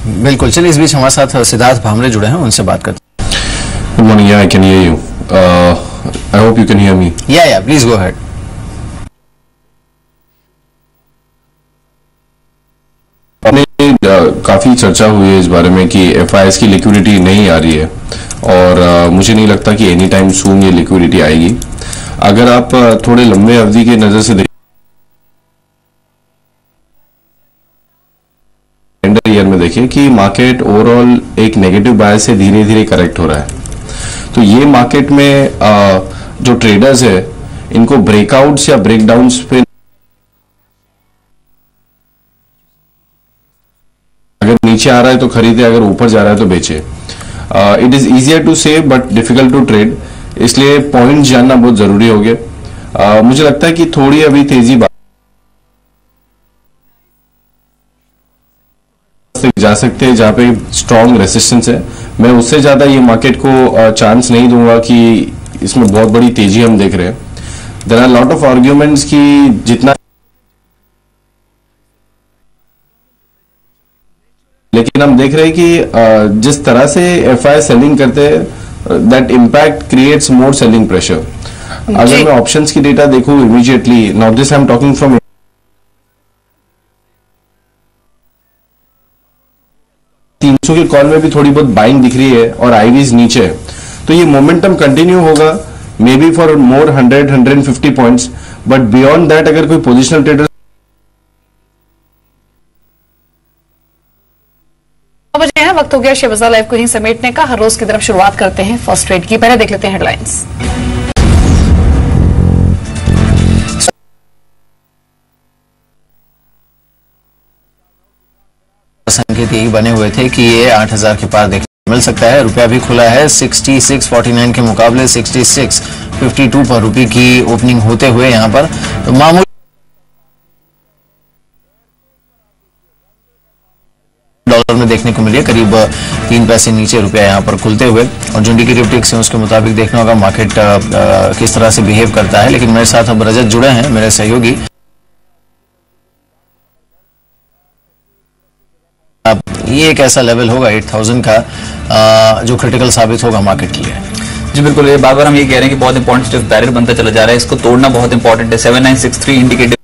बिल्कुल। चलिए, इस बीच हमारे साथ सिद्धार्थ भामरे जुड़े हैं, उनसे बात करते हैं। Good morning, I can hear you. I hope you can hear me. या प्लीज गो अहेड। काफी चर्चा हुई है इस बारे में कि एफआईएस की लिक्विडिटी नहीं आ रही है और मुझे नहीं लगता कि एनी टाइम सून ये लिक्विडिटी आएगी। अगर आप थोड़े लंबे अवधि की नजर से ईयर में देखिए कि मार्केट ओवरऑल एक नेगेटिव बायस से धीरे धीरे करेक्ट हो रहा है। तो ये मार्केट में जो ट्रेडर्स है इनको ब्रेकआउट्स या ब्रेकडाउन्स पे अगर नीचे आ रहा है तो खरीदे, अगर ऊपर जा रहा है तो बेचे। इट इज इजियर टू से बट डिफिकल्ट टू ट्रेड, इसलिए पॉइंट जानना बहुत जरूरी हो गया। मुझे लगता है कि थोड़ी अभी तेजी जा सकते हैं जहां पे स्ट्रॉन्ग रेसिस्टेंस है। मैं उससे ज्यादा ये मार्केट को चांस नहीं दूंगा कि इसमें बहुत बड़ी तेजी हम देख रहे हैं। There are lot of arguments कि जितना, लेकिन हम देख रहे हैं कि जिस तरह से एफआई सेलिंग करते हैं that impact creates more selling pressure. अगर मैं ऑप्शंस की डेटा देखूं immediately, now this I am talking from 300 के कॉल में भी थोड़ी बहुत बाइंग दिख रही है और आईवीज नीचे है, तो ये मोमेंटम कंटिन्यू होगा may be for more 100-150 points, but beyond that अगर कोई पोजिशनल ट्रेडर वक्त हो गया शेयर बाजार लाइव को यहीं समेटने का। हर रोज की तरफ शुरुआत करते हैं फर्स्ट ट्रेड की। पहले देख लेते हैं हेडलाइंस। संकेत यही बने हुए थे कि ये 8,000 के पार देखने मिल सकता है। रुपया भी खुला है 66.49 के मुकाबले 66.52 पर रुपये की ओपनिंग होते हुए यहाँ पर तो मामूली डॉलर में देखने को मिली है, करीब 3 पैसे नीचे रुपया यहाँ पर खुलते हुए। और जो इंडिकेटिव एक्सचेंज के मुताबिक देखना होगा मार्केट किस तरह से बिहेव करता है। लेकिन मेरे साथ अब रजत जुड़े हैं, मेरे सहयोगी। ये एक ऐसा लेवल होगा 8,000 का जो क्रिटिकल साबित होगा मार्केट के लिए। जी बिल्कुल, ये बार बार हम ये कह रहे हैं कि बहुत इंपॉर्टेंट स्टिफ बैरियर बनता चला जा रहा है, इसको तोड़ना बहुत इंपॉर्टेंट है। 7963 इंडिकेटिव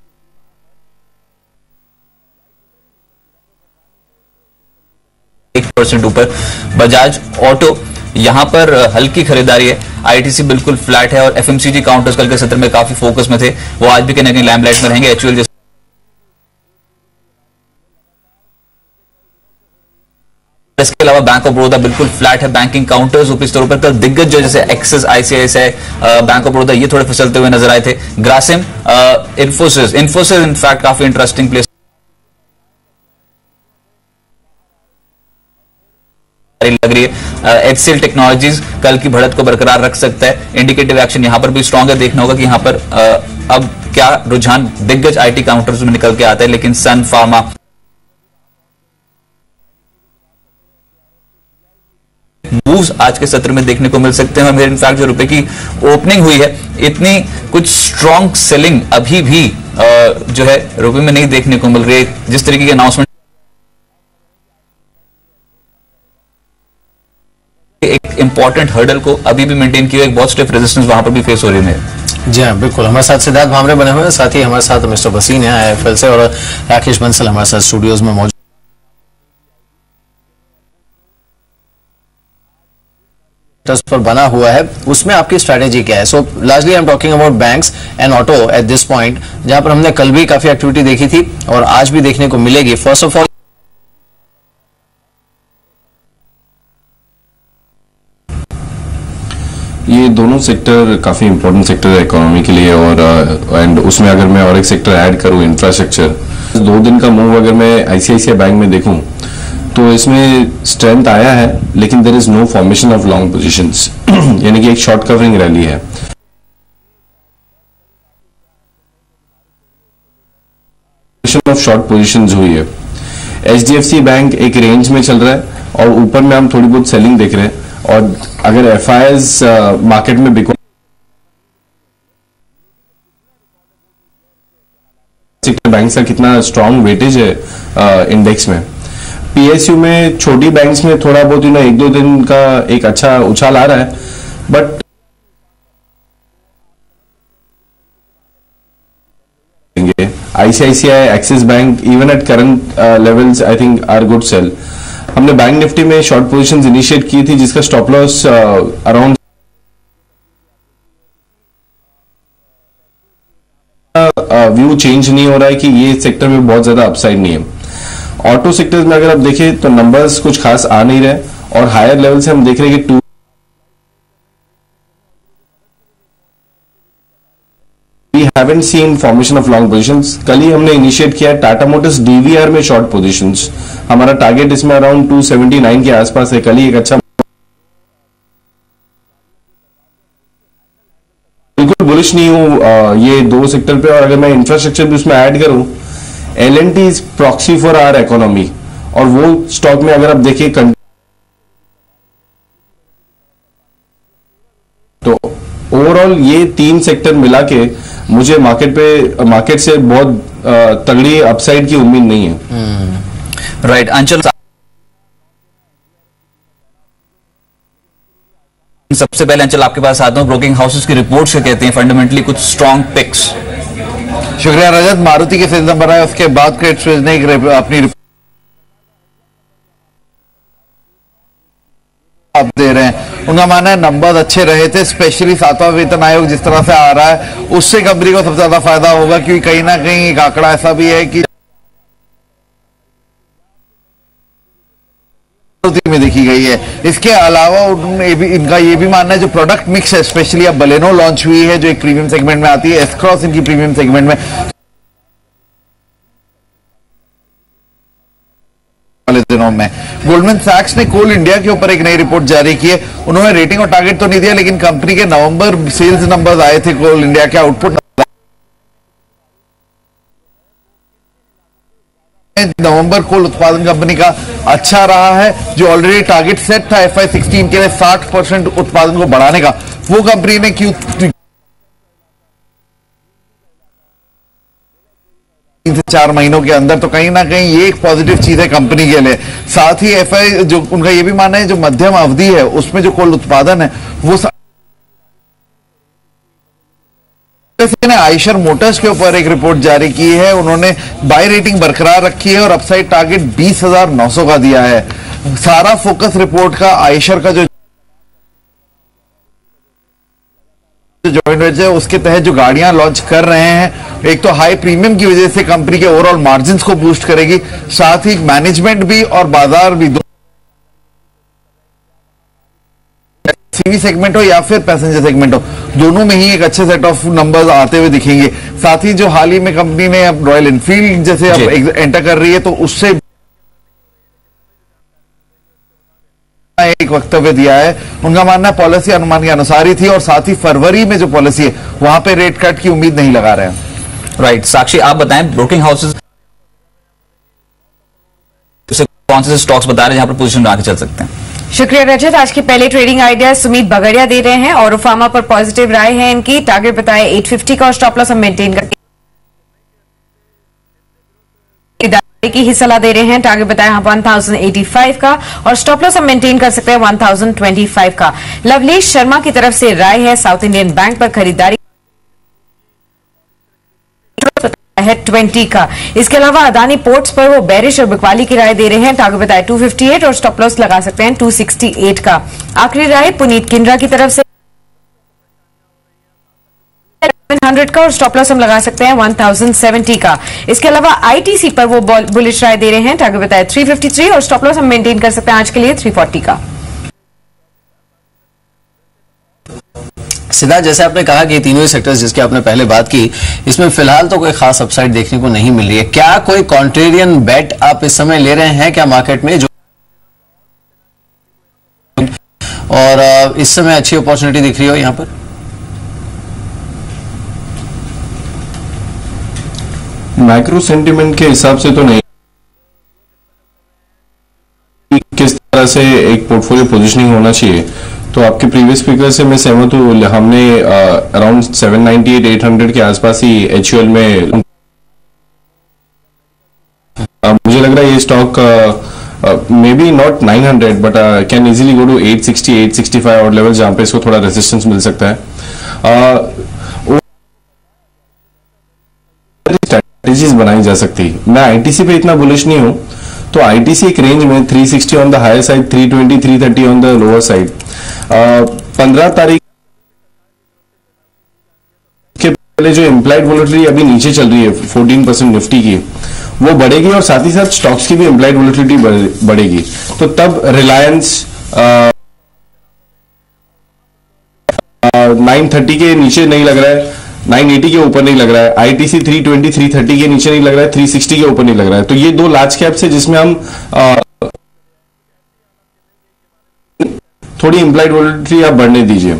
1% ऊपर। बजाज ऑटो यहां पर हल्की खरीदारी है। आईटीसी बिल्कुल फ्लैट है और एफएमसीजी काउंटर्स कल के सत्र में काफी फोकस में थे, वो आज भी कहीं ना कहीं लैम्पलाइट में रहेंगे। एचयूएल इसके अलावा बैंक ऑफ बड़ौदा बिल्कुल फ्लैट है। बैंकिंग काउंटर्स ऊपरी स्तरों पर कल दिग्गज जो जैसे axis, ICICI, bank of Baroda ये थोड़े फिसलते हुए नजर आए थे। ग्रासिम, इन्फोसिस इनफैक्ट काफी इंटरेस्टिंग प्लेस लग रही है। एचसीएल टेक्नोलॉजीज कल की बढ़त को बरकरार रख सकता है। इंडिकेटिव एक्शन यहां पर भी स्ट्रांग है। देखना होगा कि यहां पर अब क्या रुझान दिग्गज आईटी काउंटर्स में निकल के आता है। लेकिन सन फार्मा मूव्स आज के सत्र में देखने को मिल सकते हैं। और इनफैक्ट जो रुपए की ओपनिंग हुई है, इतनी कुछ स्ट्रांग सेलिंग अभी भी जो है रुपए में नहीं देखने को मिल रही है। जिस तरीके की अनाउंसमेंट एक इंपॉर्टेंट हर्डल को अभी भी मेंटेन किया, एक बहुत स्टिफ रेजिस्टेंस वहां पर भी फेस हो रही है। जी हाँ, बिल्कुल। हमारे साथ सिद्धार्थ भामरे बने हुए हैं, साथ ही हमारे साथ मिस्टर वसीन है आईएफएल से, और राकेश बंसल हमारे साथ स्टूडियोज में मौजूद पर बना हुआ है। उसमें आपकी स्ट्रैटेजी क्या है? सो largely I am talking about banks and auto at this point, जहां पर हमने कल भी काफी एक्टिविटी देखी थी और आज भी देखने को मिलेगी। फर्स्ट ऑफ ऑल ये दोनों सेक्टर काफी इंपॉर्टेंट सेक्टर है इकोनॉमी के लिए, और एंड उसमें अगर मैं और एक सेक्टर ऐड करूं इंफ्रास्ट्रक्चर, 2 दिन का मूव अगर मैं आईसीआईसीआई बैंक में देखूं तो इसमें स्ट्रेंथ आया है, लेकिन there is no formation of long positions यानी कि एक शॉर्ट कवरिंग रैली है। ऑफ शॉर्ट पोजीशंस हुई है। एचडीएफसी बैंक एक रेंज में चल रहा है और ऊपर में हम थोड़ी बहुत सेलिंग देख रहे हैं। और अगर एफआईएस मार्केट में बिको बैंक का कितना स्ट्रांग वेटेज है इंडेक्स में, पीएसयू में छोटी बैंक्स में थोड़ा बहुत एक दो दिन का एक अच्छा उछाल आ रहा है, but ICICI, Axis bank even at current levels I think are good sell. हमने बैंक निफ्टी में शॉर्ट पोजीशंस इनिशिएट की थी जिसका stop loss around view change नहीं हो रहा है कि ये सेक्टर में बहुत ज्यादा अपसाइड नहीं है। ऑटो सेक्टर्स में अगर आप देखें तो नंबर्स कुछ खास आ नहीं रहे और हायर लेवल से हम देख रहे हैं कि we haven't seen formation of long positions. कल ही हमने इनिशिएट किया टाटा मोटर्स डीवीआर में शॉर्ट पोजीशंस। हमारा टारगेट इसमें अराउंड 279 के आसपास है। कल ही एक अच्छा बिल्कुल बुलिश नहीं हूं ये दो सेक्टर पे। और अगर मैं इंफ्रास्ट्रक्चर भी उसमें ऐड करूं, L and T is proxy for our economy और वो स्टॉक में अगर आप देखिए तो ओवरऑल ये तीन सेक्टर मिला के मुझे मार्केट से बहुत तगड़ी अपसाइड की उम्मीद नहीं है। राइट अंचल, सबसे पहले अंचल आपके पास आता हूं, ब्रोकिंग हाउसेस की रिपोर्ट्स क्या कहते हैं, फंडामेंटली कुछ स्ट्रॉन्ग पिक्स। शुक्रिया रजत। मारुति के सेल्स नंबर आए, उसके बाद क्रेडिट स्विस ने अपनी आप दे रहे हैं। उनका मानना है नंबर अच्छे रहे थे, स्पेशली सातवां वेतन आयोग जिस तरह से आ रहा है उससे कंपनी को सबसे ज्यादा फायदा होगा, क्योंकि कहीं ना कहीं एक आंकड़ा ऐसा भी है कि में देखी गई है। इसके अलावा इनका ये भी मानना है जो प्रोडक्ट मिक्स है, स्पेशली अब बलेनो लॉन्च हुई है जो एक प्रीमियम सेगमेंट में आती है, एस-क्रॉस इनकी प्रीमियम सेगमेंट में वाले दिनों में। गोल्डमैन सैक्स ने कोल इंडिया के ऊपर एक नई रिपोर्ट जारी की है। उन्होंने रेटिंग और टारगेट तो नहीं दिया, लेकिन कंपनी के नवंबर सेल्स नंबर्स आए थे कोल इंडिया के, आउटपुट नवंबर कोल उत्पादन कंपनी का अच्छा रहा है। जो ऑलरेडी टारगेट सेट था FY16 के लिए 60% उत्पादन को बढ़ाने का, वो कंपनी ने क्यों 3 से 4 महीनों के अंदर, तो कहीं ना कहीं ये एक पॉजिटिव चीज है कंपनी के लिए। साथ ही FI जो उनका ये भी मानना है जो मध्यम अवधि है उसमें जो कोल उत्पादन है वो ने आयशर मोटर्स के ऊपर एक रिपोर्ट जारी की है। उन्होंने बाय रेटिंग बरकरार रखी है और अपसाइड टारगेट 20,900 का दिया है। सारा फोकस रिपोर्ट का आयशर का जो जॉइंट वेंचर है उसके तहत जो गाड़ियां लॉन्च कर रहे हैं, एक तो हाई प्रीमियम की वजह से कंपनी के ओवरऑल मार्जिन्स को बूस्ट करेगी, साथ ही मैनेजमेंट भी और बाजार भी सीवी सेगमेंट हो या फिर पैसेंजर सेगमेंट हो, दोनों में ही एक अच्छे सेट ऑफ नंबर्स आते हुए दिखेंगे। साथ ही जो हाल ही में कंपनी ने अब रॉयल एनफील्ड जैसे अब एंटर कर रही है तो उससे एक वक्तव्य दिया है। उनका मानना है पॉलिसी अनुमान के अनुसार ही थी और साथ ही फरवरी में जो पॉलिसी है वहां पे रेट कट की उम्मीद नहीं लगा रहे हैं। राइट साक्षी, आप बताएं ब्रोकिंग हाउसेस कौन से स्टॉक्स बता रहे हैं जहां पर पोजीशन बना के चल सकते हैं? शुक्रिया रजत। आज की पहले ट्रेडिंग आइडिया सुमित बगड़िया दे रहे हैं और फार्मा पर पॉजिटिव राय है इनकी। टारगेट बताया 850 का और स्टॉप लॉस हम मेंटेन करके की ही सलाह दे रहे हैं। टारगेट बताया 1085 का और स्टॉप लॉस हम मेंटेन कर सकते हैं 1025 का। लवलेश शर्मा की तरफ से राय है साउथ इंडियन बैंक पर खरीदारी है 20 का। इसके अलावा अदानी पोर्ट्स पर वो बेरिश और बिकवाली की राय दे रहे हैं। टारगेट बताया 258 और स्टॉप लॉस लगा सकते हैं 268 का। आखिरी राय पुनीत किंद्रा की तरफ से 700 का और स्टॉप लॉस हम लगा सकते हैं 1070 का। इसके अलावा आईटीसी पर वो बुलिश राय दे रहे हैं। टारगेट बताया 353 और स्टॉप लॉस हम मेंटेन कर सकते हैं आज के लिए 340 का। सिद्धार्थ, जैसे आपने कहा कि तीनों ही सेक्टर्स जिसकी आपने पहले बात की, इसमें फिलहाल तो कोई खास अपसाइड देखने को नहीं मिल रही है। क्या कोई कॉन्ट्रेरियन बेट आप इस समय ले रहे हैं क्या मार्केट में, जो और इस समय अच्छी अपॉर्चुनिटी दिख रही हो यहां पर? मैक्रो सेंटिमेंट के हिसाब से तो नहीं, किस तरह से एक पोर्टफोलियो पोजीशनिंग होना चाहिए, तो आपके प्रीवियस स्पीकर से मैं सहमत हूँ। हमने अराउंड 798-800 के आसपास ही एचयूएल में मुझे लग रहा है ये stock may be not 900 but can easily go to 860 865 और लेवल जहां पे इसको थोड़ा रेजिस्टेंस मिल सकता है। स्ट्रेटेजीज बनाई जा सकती है। मैं आईटीसी पे इतना बुलिश नहीं हूं, तो आईटीसी एक रेंज में 360 on the higher side, 320 330 on the lower side. 15 तारीख के पहले जो इम्प्लाइड वोलेटिलिटी अभी नीचे चल रही है 14% निफ्टी की, वो बढ़ेगी और साथ ही साथ स्टॉक्स की भी इम्प्लाइड वोलेटिलिटी बढ़ेगी। तो तब रिलायंस 930 के नीचे नहीं लग रहा है, 980 के ऊपर नहीं लग रहा है, आईटीसी 320 330 के नीचे नहीं लग रहा है, 360 के ऊपर नहीं लग रहा है। तो ये दो लार्ज कैप्स है जिसमें हम थोड़ी इम्प्लाइड वोलेटिलिटी आप बढ़ने दीजिए।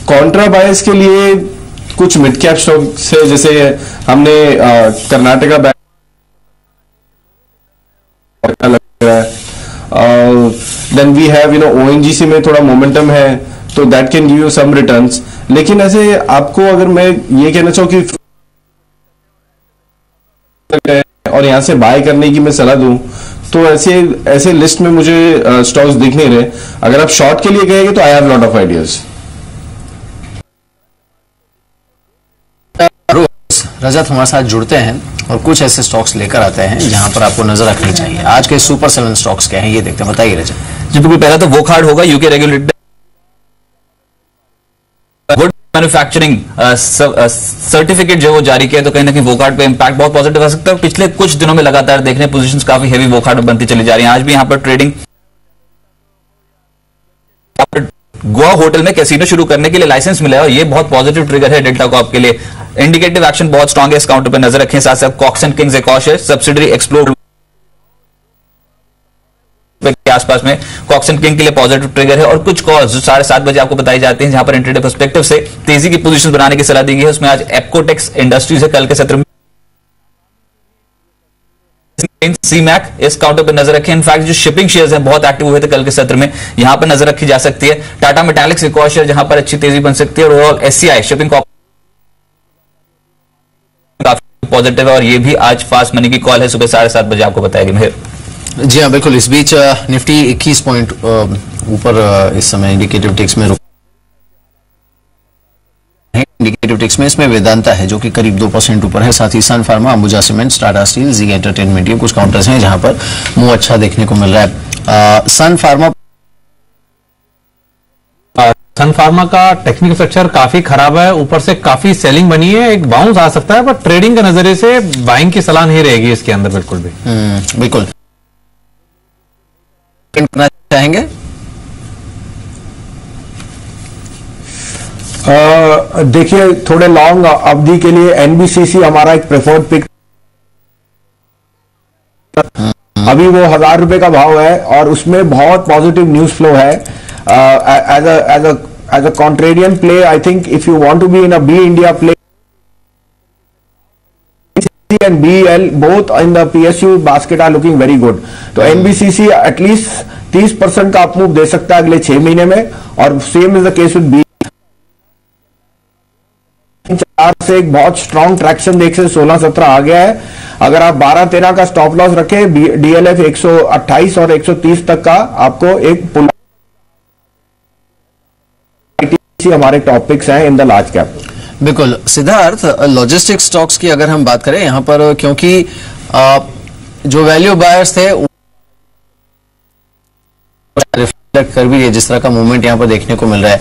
कॉन्ट्रा बायस के लिए कुछ मिड कैप स्टॉक्स है, जैसे हमने कर्नाटका बैंक लग रहा है, देन वी हैव ओएनजीसी में थोड़ा मोमेंटम है, तो that can give you some returns. लेकिन ऐसे आपको अगर मैं ये कहना चाहूँ कि और यहां से बाय करने की मैं सलाह दूं, तो ऐसे लिस्ट में मुझे स्टॉक्स दिख नहीं रहे। अगर आप शॉर्ट के लिए कहेंगे तो I have lot of ideas. Rajat हमारे साथ जुड़ते हैं और कुछ ऐसे स्टॉक्स लेकर आते हैं जहां पर आपको नजर रखनी चाहिए। आज के सुपर 7 स्टॉक्स क्या हैं ये देखते हैं, बताइए रजत। जी बिल्कुल, पहला तो वोकहार्ड होगा, UK regulated would manufacturing certificate जो वो जारी किया, तो कहीं ना कहीं वोकहार्ड पे इंपैक्ट बहुत पॉजिटिव आ सकता है। पिछले कुछ दिनों में लगातार देखने पोजीशंस काफी हेवी वोकहार्ड बनती चली जा रही हैं। आज भी यहां पर ट्रेडिंग गोवा होटल में कैसीनो शुरू करने के लिए लाइसेंस मिला है और ये बहुत पॉजिटिव ट्रिगर है डेल्टा कॉर्प के लिए। इंडिकेटिव एक्शन बहुत स्ट्रांग है इस काउंटर पर, नजर रखें। साथ साथ कॉक्स एंड किंग्स एक और शेयर सब्सिडरी एक्सप्लोर के आसपास में कॉक्स एंड किंग के लिए पॉजिटिव ट्रिगर है। और कुछ कॉल्स जो 7:30 बजे आपको बताई जाती हैं जहां पर इंट्राडे पर्सपेक्टिव से तेजी की पोजीशन बनाने की सलाह दी गई है, उसमें आज एप्कोटेक्स इंडस्ट्रीज है कल के सत्र में। सीमैक इस काउंटर पर नजर रखें। इनफैक्ट जो शिपिंग शेयर्स हैं बहुत एक्टिव हुए थे कल के सत्र में, यहां पर नजर रखी जा सकती है। टाटा मेटालिक्स एक और शेयर जहां पर अच्छी तेजी बन सकती है। और ओवरऑल एससीआई शिपिंग काफी पॉजिटिव है और ये भी आज फास्ट मनी की कॉल है, सुबह 7:30 बजे आपको बताएगी मेहर। जी हाँ बिल्कुल। इस बीच निफ्टी 21 पॉइंट ऊपर इस समय इंडिकेटिव टिक्स में इंडिकेटिव टिक्स में इसमें वेदांता है जो कि करीब 2% ऊपर है। साथ ही Sun Pharma, Ambuja cements, Tata steel, Zee entertainment, ये कुछ काउंटर्स हैं जहां पर मूव अच्छा देखने को मिल रहा है। सन फार्मा का टेक्निकल स्ट्रक्चर काफी खराब है, ऊपर से काफी सेलिंग बनी है, एक बाउंस आ सकता है, पर ट्रेडिंग के नजरिए से बाइंग की सलाह नहीं रहेगी इसके अंदर बिल्कुल भी। बिल्कुल करना चाहेंगे। देखिए थोड़े लॉन्ग अवधि के लिए एनबीसीसी हमारा एक प्रेफर्ड पिक, अभी वो 1000 रुपए का भाव है और उसमें बहुत पॉजिटिव न्यूज फ्लो है। As a contrarian play, I think if you want to be in a B India play and BEL both in the PSU basket are looking very good. तो NBCC at least 30% का up move दे सकता है अगले 6 महीने में, और same is the case with B. 4 से एक बहुत स्ट्रॉन्ग ट्रैक्शन देख से 16-17 आ गया है। अगर आप 12-13 का स्टॉप लॉस रखें, DLF 128 और 130 तक का आपको एक पुल हमारे टॉपिक्स हैं इन द लार्ज कैप। बिल्कुल सिद्धार्थ, लॉजिस्टिक स्टॉक्स की अगर हम बात करें यहां पर, क्योंकि जो वैल्यू बायर्स थे रिफ्लेक्ट कर भी है जिस तरह का मूवमेंट यहां पर देखने को मिल रहा है।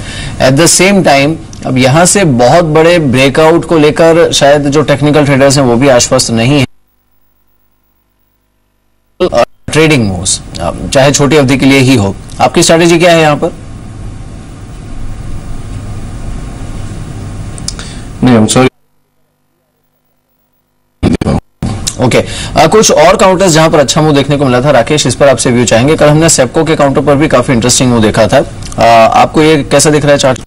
एट द सेम टाइम अब यहां से बहुत बड़े ब्रेकआउट को लेकर शायद जो टेक्निकल ट्रेडर्स हैं वो भी आश्वस्त नहीं है। ट्रेडिंग मूव्स चाहे छोटी अवधि के लिए ही हो, आपकी स्ट्रैटेजी क्या है यहां पर? नहीं, I'm sorry. ओके कुछ और काउंटर्स जहां पर अच्छा मूव देखने को मिला था, राकेश इस पर आपसे व्यू चाहेंगे। कल हमने सेप्को के काउंटर पर भी काफी इंटरेस्टिंग मूव देखा था, आपको ये कैसा दिख रहा है चार्ट?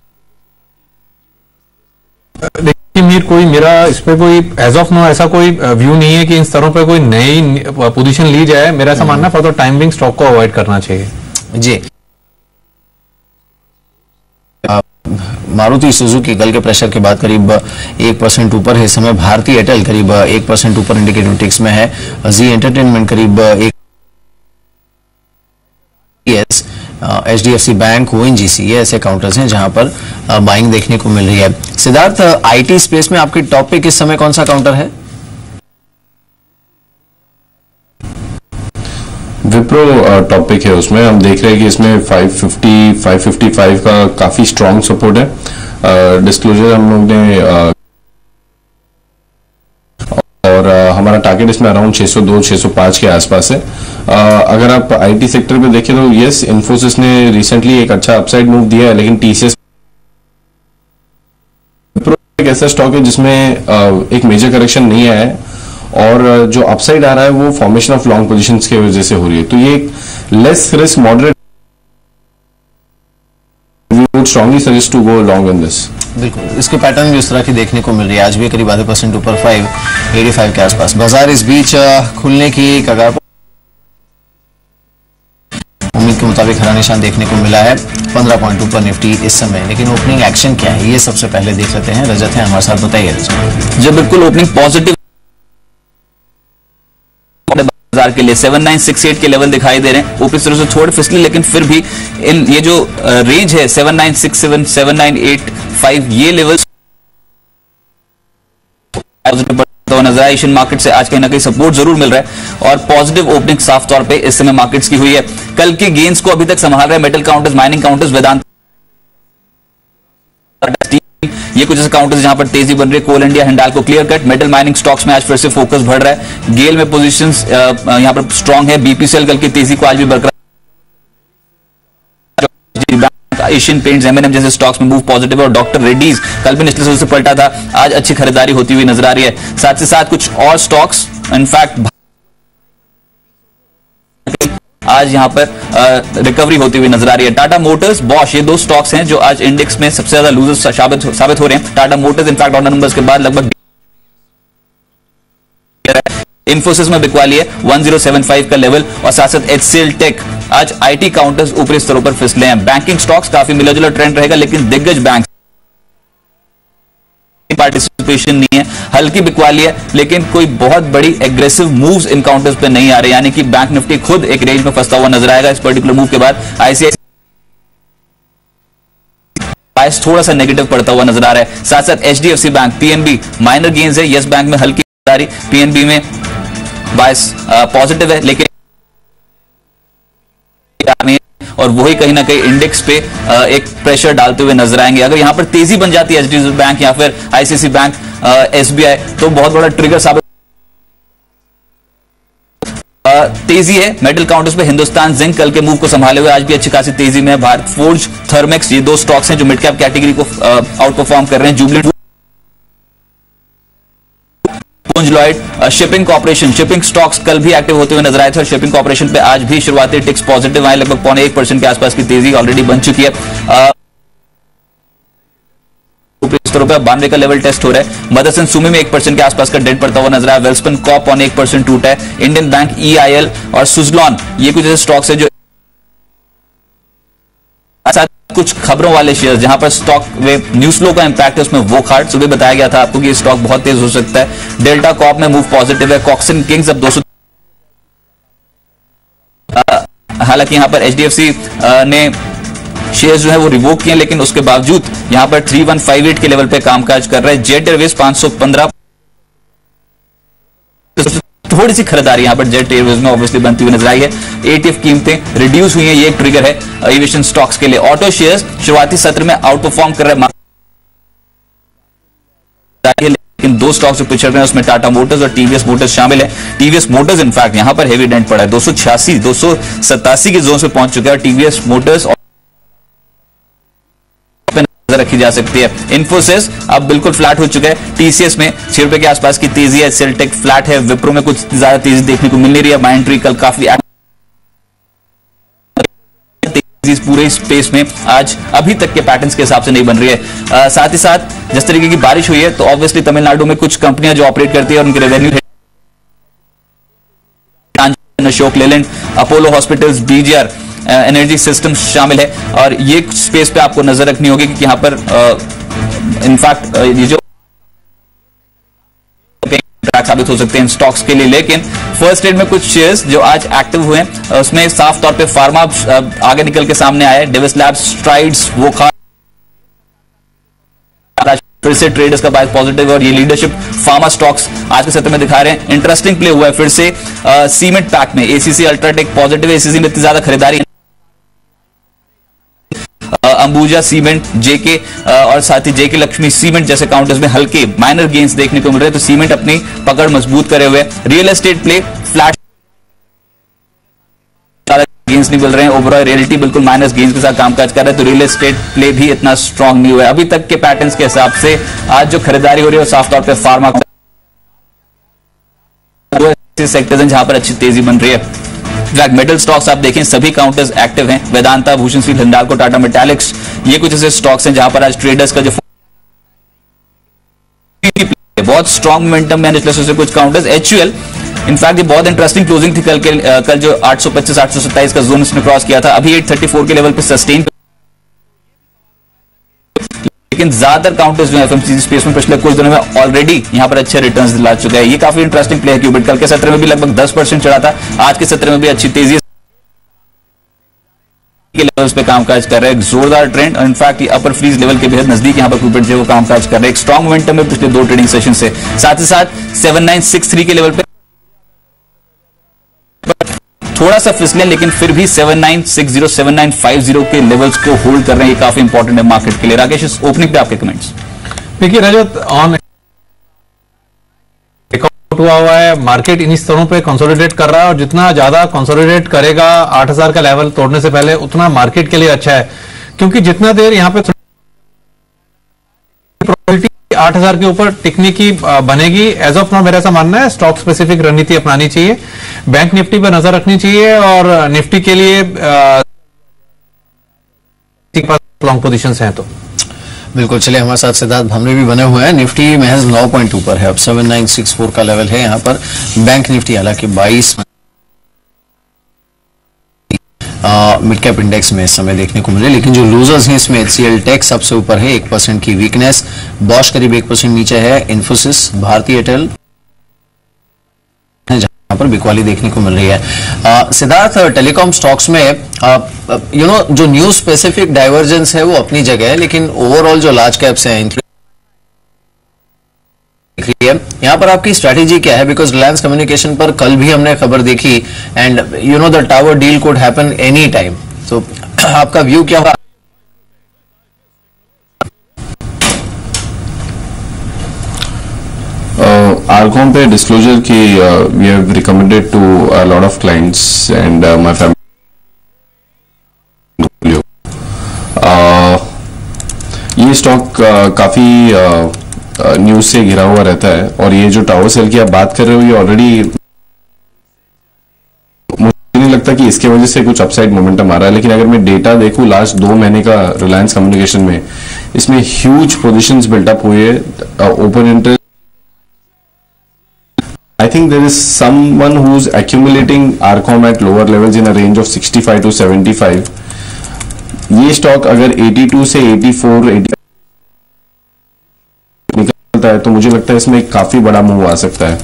देखिए मीर, मेरा इस पर कोई एज ऑफ नो ऐसा कोई व्यू नहीं है कि इन स्तरों पर कोई नई पोजीशन ली जाए। मेरा ऐसा मानना है for the time being stock को अवॉइड करना चाहिए। जी, मारुति सुजुकी कल के प्रेशर के बाद करीब 1% ऊपर है इस समय। भारतीय एयरटेल करीब 1% ऊपर इंडिकेटिव टिक्स में है। जी एंटरटेनमेंट करीब यस, HDFC बैंक, ONGC, ये ऐसे काउंटर्स हैं जहां पर बाइंग देखने को मिल रही है। सिद्धार्थ, IT स्पेस में आपके टॉप पे किस समय कौन सा काउंटर है? विप्रो टॉपिक है, उसमें हम देख रहे हैं कि इसमें 550, 555 का काफी स्ट्रॉन्ग सपोर्ट है। डिस्क्लोजर हम लोग ने और हमारा टारगेट इसमें अराउंड 602, 605 के आसपास है। अगर आप IT सेक्टर पे देखें तो यस, इन्फोसिस ने रिसेंटली एक अच्छा अपसाइड मूव दिया है, लेकिन TCS एक ऐसा स्टॉक है जिसमें एक मेजर करेक्शन नहीं आया है और जो अपसाइड आ रहा है वो फॉर्मेशन ऑफ लॉन्ग पोजीशंस की वजह से हो रही है। तो ये एक less risk moderate, we would strongly suggest to go long in this. बिल्कुल, इसके पैटर्न भी उस तरह की देखने को मिल रही है। आज भी करीब आधे % ऊपर 585 के आसपास। बाजार इस बीच खुलने की कगार पर, उम्मीद के मुताबिक हरा निशान देखने को मिला है 15 पॉइंट ऊपर निफ्टी इस समय। लेकिन ओपनिंग एक्शन क्या है ये सबसे पहले देख लेते हैं। रजत है हमारे साथ, बताइए रजत। जो बिल्कुल ओपनिंग पॉजिटिव बाजार के लिए 7968 के लेवल दिखाई दे रहे हैं। ऊपरी तरफ से थोड़े फिसले, लेकिन फिर भी इन ये जो रेंज है 7967, 7985, ये लेवल नजर आया। एशियन मार्केट से आज कहीं ना कहीं सपोर्ट जरूर मिल रहा है और पॉजिटिव ओपनिंग साफ तौर पे इस समय मार्केट्स की हुई है। कल के गेन्स को अभी तक संभाल रहे मेटल काउंटर्स, माइनिंग काउंटर्स, वेदांत, ये कुछ ऐसे काउंटर्स जहां पर तेजी बन रही है। Coal India, Hindalco, clear cut. Metal mining stocks में आज फिर से फोकस बढ़ रहा है। गेल में पोजीशंस यहां पर स्ट्रांग है। BPCL कल की तेजी को आज भी बरकरार। एशियन पेंट्स, M&M जैसे स्टॉक्स में मूव पॉजिटिव है और डॉक्टर रेड्डीज कल भी निचले से पलटा था, आज अच्छी खरीदारी होती हुई नजर आ रही है। साथ ही साथ कुछ और स्टॉक्स इनफैक्ट आज यहां पर रिकवरी होती हुई नजर आ रही है। टाटा मोटर्स, बॉश, ये दो स्टॉक्स हैं जो आज इंडेक्स में सबसे ज्यादा लूजर्स साबित हो रहे हैं। Tata Motors in fact order numbers के बाद लगभग, इन्फोसिस में बिकवाली है 1075 का लेवल और साथ साथ HCL टेक। आज IT काउंटर्स ऊपरी स्तरों पर फिसले हैं। बैंकिंग स्टॉक्स काफी मिला जुला ट्रेंड रहेगा, लेकिन दिग्गज बैंक पार्टिसिपेशन नहीं है, हल्की बिकवाली है, लेकिन कोई बहुत बड़ी एग्रेसिव मूव्स इन काउंटर्स पे नहीं आ रहे, यानी कि बैंक निफ्टी खुद एक रेंज में फंसता हुआ नजर आएगा। इस पर्टिकुलर मूव के बाद ICICI थोड़ा सा नेगेटिव पड़ता हुआ नजर आ रहा है। साथ साथ HDFC bank, PNB minor gains है। यस बैंक में हल्की खरीदारी, PNB में बायस पॉजिटिव है, लेकिन और वही कहीं ना कहीं इंडेक्स पे एक प्रेशर डालते हुए नजर आएंगे। अगर यहां पर तेजी बन जाती है HDFC बैंक या फिर ICICI बैंक, SBI, तो बहुत बड़ा ट्रिगर साबित। तेजी है मेटल काउंटर्स पे। हिंदुस्तान जिंक कल के मूव को संभाले हुए आज भी अच्छी खासी तेजी में है। भारत फोर्ज, थर्मेक्स, ये दो स्टॉक्स हैं जो मिड कैप कैटेगरी को आउट परफॉर्म कर रहे हैं। Jubilant, Lloyd, shipping corporation, shipping stocks कल भी एक्टिव होते हुए नजर आए थे और शिपिंग कॉर्पोरेशन पे आज भी शुरुआती टिक्स पॉजिटिव आए। लगभग 0.1% के आसपास की तेजी ऑलरेडी बन चुकी है। स्तरों पर 92 का लेवल टेस्ट हो रहा है। मदरसन सुमी में 1% के आसपास का डेट पड़ता हुआ नजर आया। वेल्सपन कॉप 0.1% टूटा है। इंडियन बैंक, EIL और सुजलॉन, ये कुछ ऐसे स्टॉक्स है जो कुछ खबरों वाले शेयर जहां पर स्टॉक में न्यूज फ्लो का इंपैक्ट है, उसमें वो खाट सुबह बताया गया था आपको कि ये स्टॉक बहुत तेज हो सकता है। डेल्टा कॉप में मूव पॉजिटिव है। कॉक्सन किंग्स अब 200, हालांकि यहां पर HDFC ने शेयर्स जो है वो रिवोक किए, लेकिन उसके बावजूद यहां पर 3158 के लेवल पे कामकाज कर रहा है। जेट एयरवेज 515, थोड़ी सी खरीदारी यहां पर जेट एयरवेज में ऑब्वियसली बनती हुई नजर आई है। ETF कीमतें रिड्यूस हुई हैं, ये एक ट्रिगर है एविएशन स्टॉक्स के लिए। ऑटो शेयर्स शुरुआती सत्र में आउट परफॉर्म कर रहे हैं, लेकिन दो स्टॉक्स जो पिछड़ रहे हैं उसमें टाटा मोटर्स और TVS मोटर्स शामिल है। TVS मोटर्स इनफैक्ट यहां पर हेवी डेंट पड़ा है, 286, 287 के जोन से पहुंच चुका है। TVS मोटर्स रखी जा सकती है। इन्फोसिस अब बिल्कुल फ्लैट हो चुका है। TCS में 6 रुपए के आसपास की तेजी है। HCL टेक फ्लैट है। विप्रो में कुछ ज्यादा तेजी देखने को मिल नहीं रही है। माइंट्री कल काफी तेजी पूरे स्पेस में आज अभी तक के पैटर्न्स के हिसाब से नहीं बन रही है। साथ ही साथ जिस तरीके की बारिश हुई है तो ऑब्वियसली तमिलनाडु में कुछ कंपनियां जो ऑपरेट करती है और उनके revenue, Ashok Leyland, Apollo hospitals, BGR energy system शामिल है। और ये स्पेस पे आपको नजर रखनी होगी कि यहां पर इनफैक्ट ये जो साबित हो सकते हैं इन स्टॉक्स के लिए। लेकिन फर्स्ट ट्रेड में कुछ शेयर्स जो आज एक्टिव हुए हैं उसमें साफ तौर पे फार्मा आगे निकल के सामने आया है। डेविस लैब्स, स्ट्राइड्स, वो फिर से ट्रेडर्स का बाइस पॉजिटिव और ये लीडरशिप फार्मा स्टॉक्स आज के सत्र में दिखा रहे हैं। इंटरेस्टिंग प्ले हुआ है फिर से सीमेंट पैक में। एसीसी अल्ट्राटेक पॉजिटिव, एसीसी में इतनी ज्यादा खरीदारी, अंबुजा सीमेंट, जेके और साथ ही जेके लक्ष्मी सीमेंट जैसे काउंटर्स में हल्के माइनर गेन्स देखने को मिल रहे हैं। तो सीमेंट अपनी पकड़ मजबूत करे हुए। Real estate play flat gains नहीं मिल रहे हैं। ओवरऑल रियलिटी बिल्कुल माइनस गेन्स के साथ कामकाज कर रहे हैं। तो रियल एस्टेट प्ले भी इतना स्ट्रांग नहीं हुआ है अभी तक के पैटर्न्स के हिसाब से। आज जो खरीदारी हो रही है वो साफ तौर पर फार्मा सेक्टर्स हैं जहां पर अच्छी तेजी बन रही है। मेटल स्टॉक्स आप देखें सभी काउंटर्स एक्टिव हैं। वेदांता, भूषण स्टील, हिंडाल्को, टाटा मेटालिक्स, ये कुछ ऐसे स्टॉक्स हैं जहां पर आज ट्रेडर्स का जो बहुत स्ट्रॉन्ग मोमेंटम में से कुछ काउंटर्स। एचयूएल इनफैक्ट ये बहुत इंटरेस्टिंग क्लोजिंग थी कल जो 825 827 का जोन इसने क्रॉस किया था, अभी 834 के लेवल पे सस्टेन। लेकिन ज्यादातर काउंटर्स जो एफएमसीजी स्पेस में पिछले कुछ दिनों में ऑलरेडी यहां पर अच्छे रिटर्न्स दिला चुके हैं। ये काफी इंटरेस्टिंग प्ले है क्यूबिट। कल के सत्र में भी लगभग 10% चढ़ा था, आज के सत्र में भी अच्छी तेजी के लेवल्स पे कामकाज कर रहे हैं। जोरदार ट्रेंड और इनफैक्ट अपर फ्रीज लेवल के बेहद नजदीक यहां पर क्यूबिट जो वो कामकाज कर रहे हैं। एक स्ट्रॉन्ग मोमेंटम में पिछले 2 ट्रेडिंग सेशन से। साथ ही साथ 7963 के लेवल पे थोड़ा सा फिसले, लेकिन फिर भी 7960 7950 के लेवल्स को होल्ड कर रहे हैं। ये काफी इंपॉर्टेंट है मार्केट के लिए। राकेश, इस ओपनिंग पे आपके कमेंट्स। देखिए रजत, ऑन हुआ है मार्केट इन स्तरों पे कंसोलिडेट कर रहा है और जितना ज्यादा कंसोलिडेट करेगा 8000 का लेवल तोड़ने से पहले उतना मार्केट के लिए अच्छा है, क्योंकि जितना देर यहां पे प्रोबेबिलिटी 8000 के ऊपर टिकने की बनेगी। एज ऑफ नाउ मेरा ऐसा मानना है स्टॉक स्पेसिफिक रणनीति अपनानी चाहिए, बैंक निफ्टी पर नजर रखनी चाहिए और निफ्टी के लिए लॉन्ग पोजीशंस हैं तो बिल्कुल। चलिए, हमारे साथ सिद्धार्थ भामरे भी बने हुए हैं। निफ्टी महज 9 पॉइंट ऊपर है, अब 7964 का लेवल है यहाँ पर। बैंक निफ्टी हालांकि 22 मिड कैप इंडेक्स में इस समय देखने को मिले, लेकिन जो लूजर्स हैं इसमें एचसीएल टेक सबसे ऊपर है 1% की वीकनेस, बॉश करीब 1% नीचे है, इन्फोसिस, भारतीय एयरटेल जहां पर बिकवाली देखने को मिल रही है। सिद्धार्थ, टेलीकॉम स्टॉक्स में जो न्यूज स्पेसिफिक डाइवर्जेंस है वो अपनी जगह है, लेकिन ओवरऑल जो लार्ज कैप्स हैं यहां पर आपकी स्ट्रैटेजी क्या है? बिकॉज रिलायंस कम्युनिकेशन पर कल भी हमने खबर देखी and the tower deal could happen any time, तो आपका व्यू क्या होगा? आरकॉम पे डिस्क्लोजर की we have recommended to a lot of clients and my family. ये स्टॉक काफी न्यूज से घिरा हुआ रहता है और ये जो टावर सेल की आप बात कर रहे हो ये ऑलरेडी मुझे नहीं लगता कि इसके वजह से कुछ अपसाइड मोमेंटम आ रहा है, लेकिन अगर मैं डेटा देखूं लास्ट 2 महीने का रिलायंस कम्युनिकेशन में, इसमें ह्यूज पोजीशंस बिल्टअप हुए हैं। Open interest, I think there is someone who's accumulating Arcom at lower levels in a range of 65 to 75. ये स्टॉक अगर 82 से 84 निकलता है तो मुझे लगता है इसमें काफी बड़ा मूव आ सकता है।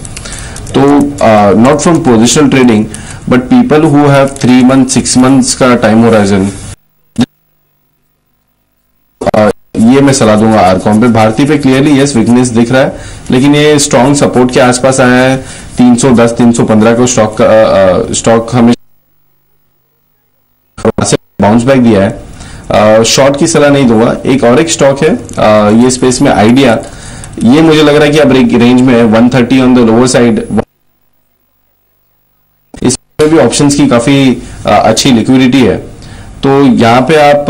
तो not from positional trading but people who have 3 months 6 months का टाइम होराइजन, ये मैं सलाह दूंगा आरकॉम पे। भारतीय पे क्लियरली यस वीकनेस दिख रहा है, लेकिन ये स्ट्रॉन्ग सपोर्ट के आसपास आया है। 310 315 को स्टॉक हमें बाउंस बैक दिया है। शॉर्ट की सलाह नहीं दूंगा। एक स्टॉक है ये स्पेस में, आइडिया, ये मुझे लग रहा है कि अब रेंज में है 130 ऑन द लोअर साइड। इसमें भी ऑप्शंस की काफी अच्छी लिक्विडिटी है, तो यहाँ पे आप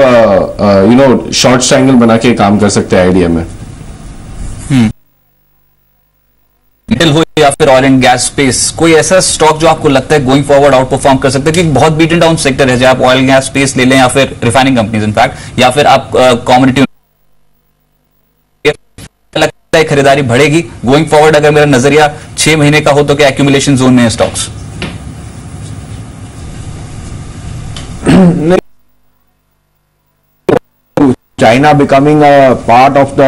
शॉर्ट ट्रायंगल बना के काम कर सकते हैं आइडिया में। मेटल हो या फिर ऑयल एंड गैस स्पेस, कोई ऐसा स्टॉक जो आपको लगता है गोइंग फॉरवर्ड आउट परफॉर्म कर सकता है? क्योंकि बहुत बीटन डाउन सेक्टर है, चाहे आप ऑयल गैस स्पेस ले लें या फिर रिफाइनिंग कंपनीज इनफैक्ट, या फिर आप कॉमोडिटी, लगता है खरीदारी बढ़ेगी गोइंग फॉरवर्ड? अगर मेरा नजरिया 6 महीने का हो तो क्या एक्यूमुलेशन जोन में है stocks? China becoming a part of the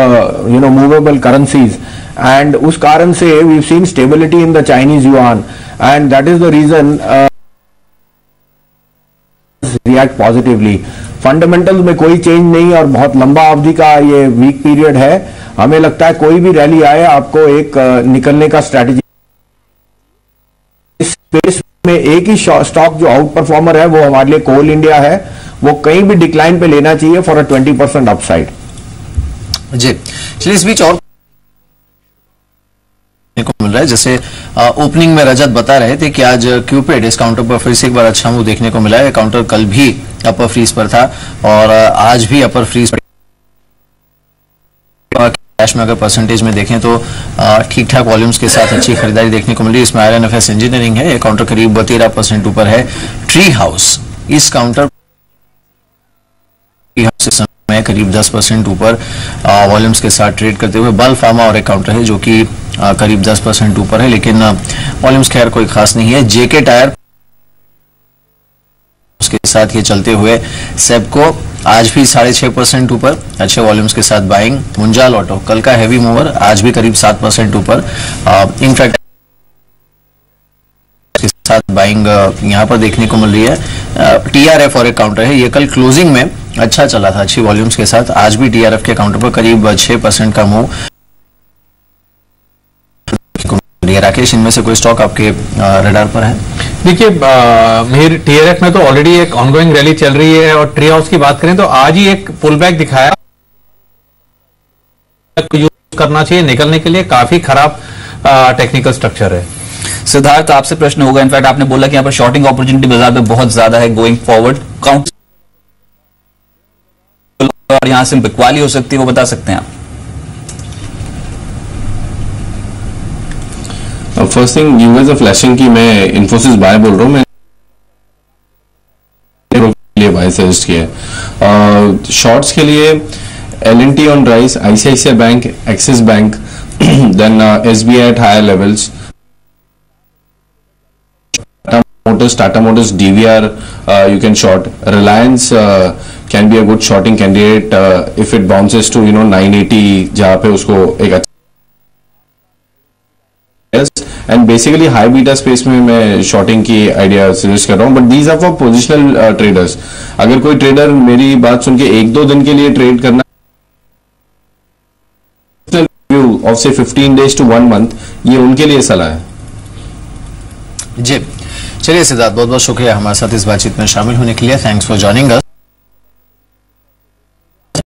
movable currencies, and उस कारण से we seen stability in the Chinese yuan, and that is the reason react positively. Fundamentals में कोई चेंज नहीं और बहुत लंबा अवधि का ये वीक पीरियड है। हमें लगता है कोई भी रैली आए आपको एक निकलने का स्ट्रैटेजी। इस स्पेस में एक ही स्टॉक जो आउट परफॉर्मर है वो हमारे लिए कोल इंडिया है, वो कहीं भी डिक्लाइन पे लेना चाहिए फॉर अ 20% अपसाइड। जी चलिए, इस बीच और को मिल रहा है, जैसे ओपनिंग में रजत बता रहे थे कि आज क्यूपिड इस काउंटर पर फिर से एक बार अच्छा मूव देखने को मिला है। काउंटर कल भी अपर फ्रीज पर था और आज भी अपर फ्रीज पर। कैश में अगर परसेंटेज में देखें तो ठीक ठाक वॉल्यूम्स के साथ अच्छी खरीदारी देखने को मिली है। इसमें IRNFS इंजीनियरिंग है, ये काउंटर करीब 13% ऊपर है। ट्री हाउस इस काउंटर में करीब 10% ऊपर वॉल्यूम्स के साथ ट्रेड करते हुए। बल फार्मा और एक काउंटर है जो कि करीब 10% ऊपर है, लेकिन वॉल्यूम्स खैर कोई खास नहीं है। जेके टायर उसके साथ ये चलते हुए। सेबको आज भी 6.5% ऊपर, अच्छे वॉल्यूम्स के साथ बाइंग। मुंजाल ऑटो कल का हैवी मूवर, आज भी करीब 7% ऊपर। इनफैक्ट के साथ बाइंग यहां पर देखने को मिल रही है। TRF और एक काउंटर है, ये कल क्लोजिंग में अच्छा चला था अच्छी वॉल्यूम्स के साथ। आज भी TRF के काउंटर पर करीब 6% का मूव। राकेश, इनमें से कोई स्टॉक आपके रडार पर है? देखिए, मेरे TRF में तो ऑलरेडी एक ऑनगोइंग रैली चल रही है और ट्री हाउस की बात करें तो आज ही एक पुल बैक दिखाया। यूज करना चाहिए निकलने के लिए, काफी खराब टेक्निकल स्ट्रक्चर है। सिद्धार्थ, आपसे प्रश्न होगा, इनफैक्ट आपने बोला कि यहाँ पर शॉर्टिंग अपॉर्चुनिटी बाजार में बहुत ज्यादा है गोइंग फॉरवर्ड, काउंट और यहां से बिकवाली हो सकती है, वो बता सकते हैं आप? First thing, you guys are flashing कि मैं इन्फोसिस बाय बोल रहा हूं, मैं लिए बाय सजेस्ट किया है। शॉर्ट्स के लिए L&T on rise, ICICI bank, Axis bank, then SBI at higher levels, Tata Motors DVR you can short. Reliance can be a good shorting candidate if it bounces to 980 जहाँ पे उसको एक अच्छा। And basically high beta space में मैं shorting की idea suggest कर रहा हूँ, but these are for positional traders. अगर कोई ट्रेडर मेरी बात सुन के 1-2 दिन के लिए ट्रेड करना ऑफ से 15 days to 1 month, ये उनके लिए सलाह है। जी चलिए सिद्धार्थ, बहुत बहुत शुक्रिया हमारे साथ इस बातचीत में शामिल होने के लिए। Thanks for joining us.